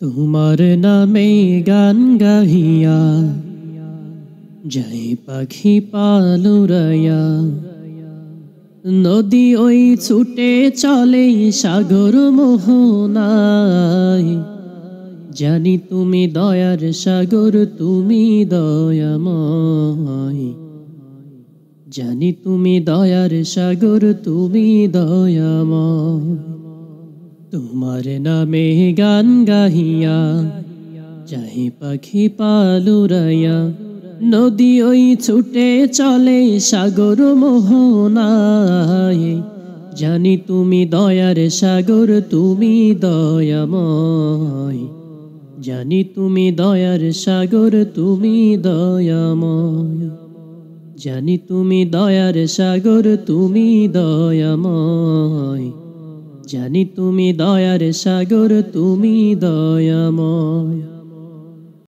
তোমার নামে গান গাহিয়া যাই পাখি পালুরাইয়া, নদী ওই ছুটে চলে সাগর মোহনায়। জানি তুমি দয়ার সাগর, তুমি দয়াময়। জানি তুমি দয়ার সাগর, তুমি দয়াময়। তোমার নামে গান গাহিয়া যাই পাখি পালুরাইয়া, নদী ওই ছুটে চলে সাগর মোহনায়। জানি তুমি দয়ার সাগর, তুমি দয়াময়। জানি তুমি দয়ার সাগর, তুমি দয়াময়। জানি তুমি দয়ার সাগর, তুমি দয়াময়। জানি তুমি দয়ার সাগর, তুমি দয়াময়।